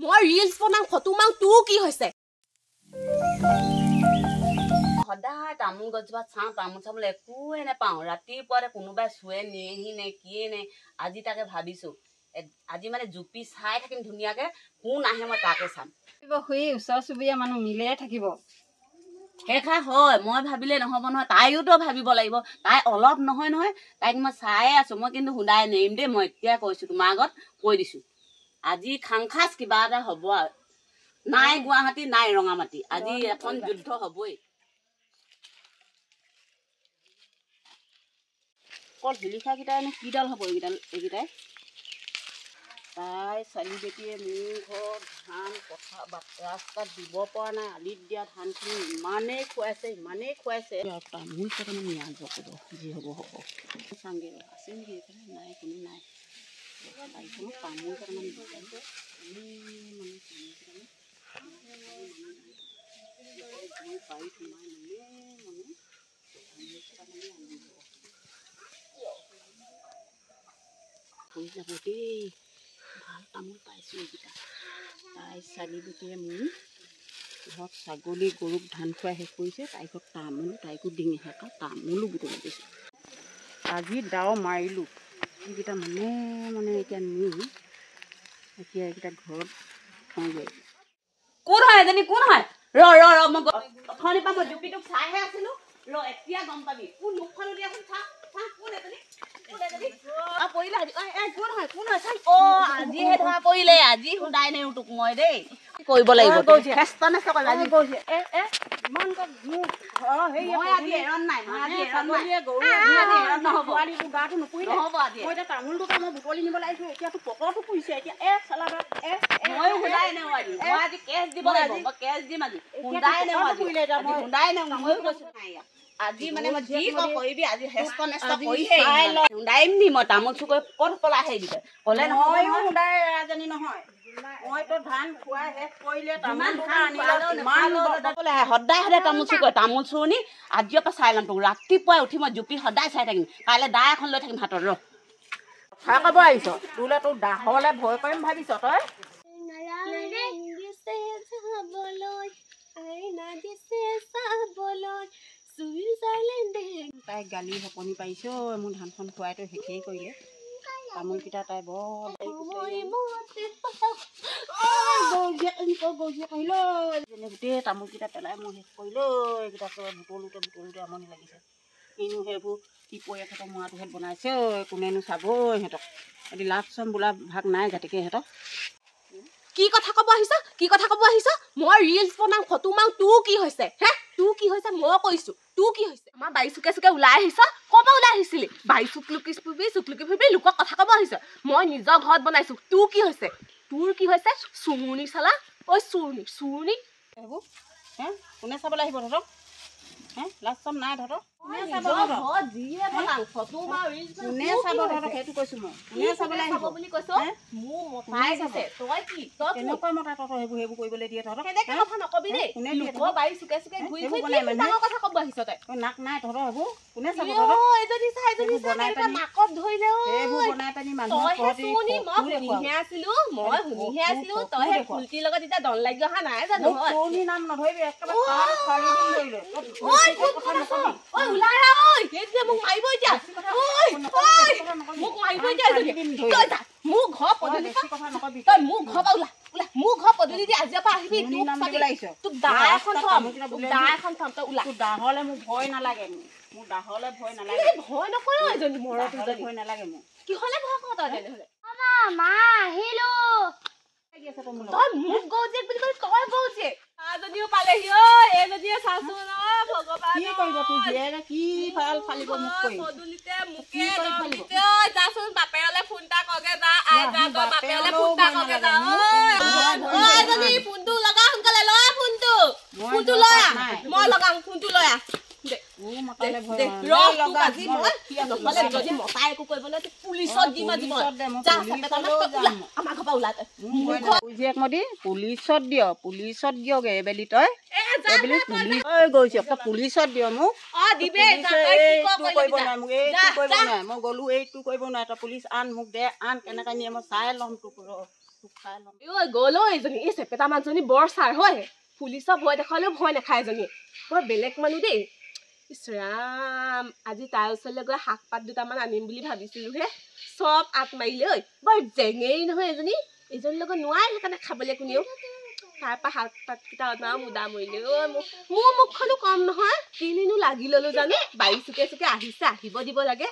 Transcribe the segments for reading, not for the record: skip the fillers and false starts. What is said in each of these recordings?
মই ৰিলছ বনাম ফটো মাৰো তোৰ কি হৈছে সদায় তামোল গছজোপা চাওঁ তামোল চাবলৈ একোৱে নাপাওঁ ৰাতিপুৱাতে কোনোবাই চুৱে নিয়েহি নে কিয়ে নে আজি তাকে ভাবিছো আজি মানে জুপি চাই থাকিম ধুনীয়াকে কোন আহে মই তাকে চাম শুই ওচৰ চুবুৰীয়া মানুহ মিলে থাকিব শেষা হয় মই ভাবিলে নহ'ব নহয় তাইওতো ভাবিব লাগিব তাই অলপ নহয় নহয় তাইক মই চায়ে আছো মই কিন্তু শুনাই নেৰিম দেই মই এতিয়া কৈছো তোমাৰ আগত কৈ দিছো আজি খাংখাচ কিবা এটা হ'ব আৰু নাই গুৱাহাটী নাই ৰঙামাটি আজি এখন যুদ্ধ হ'বই অকল শিলিখাকেইটাইনো কিডাল হ'ব এইকেইটাই তাই চালি বেটিয়ে মোৰ ঘৰত ধান পথাৰ ৰাস্তাত দিব পৰা নাই আলিত দিয়া ধানখিনি ইমানেই খুৱাইছে তামোল কেইটামান নিয়াব ক'ব যি হ'ব হ'ব চাংগে আছে নেকি এইফালে নাই কোনো নাই বাৰীখনত তামোল কেইটামান বিচাৰিছে বাৰীত সোমাই মনে হৈ যাব দেই ভাল তামোল পাইছোঁ এইকেইটা তাই চালি বেটিয়ে মোৰ ঘৰত ছাগলী গৰুক ধান খুৱাই শেষ কৰিছে তাইক তামোল তাইকো ডিঙি শেষা তামোলো বুটলি দিছোঁ আজি দাও মাৰিলোঁ এইকেইটা মানে এতিয়া নি এতিয়া এইকেইটা ঘৰত থওঁগৈ কোন হয় এজনী কোন হয় ৰ মই অথনিৰ পৰা মই জুপিটোক চাইহে আছিলোঁ ৰ এতিয়া গম পাবি কোন মুখখন উলিয়াচোন চা কোন এজনী আজিহে ধৰা পৰিলে আজি শুনাই নেও তোক মই দেই কৰিব লাগিব তামোল দুটা মই বুটলি নিব লাগিছো এতিয়াতো পকৰটো পুৰিছে এতিয়া আজি মানে মই যি কৰিবি আজি হেষ্ট নেষ্ট কৰিহে শুনাইম নি মই তামোল চুকৈ ক'ত পলাই আহি দিছে ক'লে নহয় শুনাই এজনী নহয় মইতো ধান খুৱাই শেষ কৰিলে সদায় তামোল চুকৈ তামোল চুৰণি আজিৰ পৰা চাই ল'ম তোক ৰাতিপুৱাই উঠি মই জুপি সদায় চাই থাকিম কাইলৈ দা এখন লৈ থাকিম হাতত ৰ কথা ক'ব আহিছ তোলে তোৰ দাহলে ভয় কৰিম ভাবিছ তই তাই গালি হপনি পাৰিছ মোৰ ধানখন খুৱাইতো শেষেই কৰিলে তামোলকেইটা তাই বৰ গোটেই তামোলকেইটা পেলাই মই শেষ কৰিলোঁ এইকেইটা বুটলোতে আমনি লাগিছে কিনো সেইবোৰ টিপৰীয়া সিহঁতক মৰাটোহঁত বনাইছে কোনেনো চাব সিহঁতক এটি লাভ চাম বোলা ভাগ নাই গতিকে সিহঁতক কি কথা ক'ব আহিছ মই ৰিলছ বনাম ফটো মাৰো তোৰ কি হৈছে হে তোৰ কি হৈছে মই কৈছো তোৰ কি হৈছে আমাৰ বাৰী চুকে ওলাই আহিছ ক'ৰ পৰা ওলাই আহিছিলি বাৰী চুকলুকি ফুৰিবি লোকক কথা ক'ব আহিছ মই নিজৰ ঘৰত বনাইছো তোৰ কি হৈছে চুমুনি চালা ঐ চুৰণি এইবোৰ হে কোনে চাবলৈ আহিব তহঁতক হে লাজ চাম নাই তহঁতক সেইটো কৈছো মই কেনেকৈ মতা তহঁতৰ সেইবোৰ কৰিবলৈ দিয়ে তহঁতক নাক নাই তহঁতৰ সেইবোৰ কোনে চাব বনাই পানি মানুহৰ নাম নধৰিবি দাহলে মোৰ ভয় নালাগে মোৰ দাহলে ভয় নালাগে ভয় নকৰো এজনী মৰতো ভয় নালাগে মোৰ কিহলে ভয় কৰ তই তেনেহলে মা আহিলো তই মোক গৌজেক বুলি কলি তই গৌজেক আজনীও পালেহি ঐ এজনীয়ে চাচো ন ভগৱান কি কৰিব তুই জীয়েৰে কি ফাল ফালিব মোক কৈ পদুলিতে মুকে দলিতে যাচোন বাপেৰলে ফোন টা কগে যা আইতা গো বাপেৰলে ফোন টা কগে যা ঐ এজনী ফোনটো লগা সোনকালে লয়া ফোনটো লয়া মই লগাম ফোনটো লয়া মতালে ভয় আজি মই নহলে যদি মতাই একো কৰিব নাই পুলিচত দিম আজি মই যা আমাৰ ঘৰ পৰা ওলা জীয়েক মদি পুলিচত দিয়গে এবেলি তই এবেলি পুলিচ গৈছ পুলিচত দিয় মোক দিবে কৰিব নাই মোক এইটো কৰিব নাই মই গলো এইটো কৰিব নাই তই পুলিচ আন মোক দে আন কেনেকৈ নিয়ে মই চাই ল'ম তোক খাই ল'ম ঐ গ'ল এজনী এই চেপেটা মানুহজনী বৰ ছাৰ হয় পুলিচৰ ভয় দেখালেও ভয় নাখায় এজনী বৰ বেলেগ মানুহ দেই ইছ ৰাম আজি তাইৰ ওচৰলৈ গৈ শাক পাত দুটামান আনিম বুলি ভাবিছিলোঁ হে চব আট মাৰিলে ঐ বৰ জেঙেৰি নহয় এজনীৰ লগত নোৱাৰে সেইকাৰণে খাবলৈ কোনেও তাৰপৰা শাক পাতকেইটা অনাও মুদা মৰিলে ঐ মোৰ মুখখনো কম নহয় কিনিনো লাগি ল'লো জানো বাৰী চুকে চুকে আহিছে আহিব দিব লাগে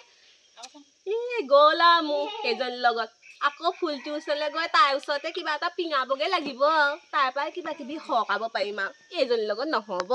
এই গ'ল আৰু মোক এজনীৰ লগত আকৌ ফুলটোৰ ওচৰলৈ গৈ তাইৰ ওচৰতে কিবা এটা পিঙাবগৈ লাগিব তাৰ পৰাই কিবা কিবি সকাব পাৰিম আৰু এইজনীৰ লগত নহ'ব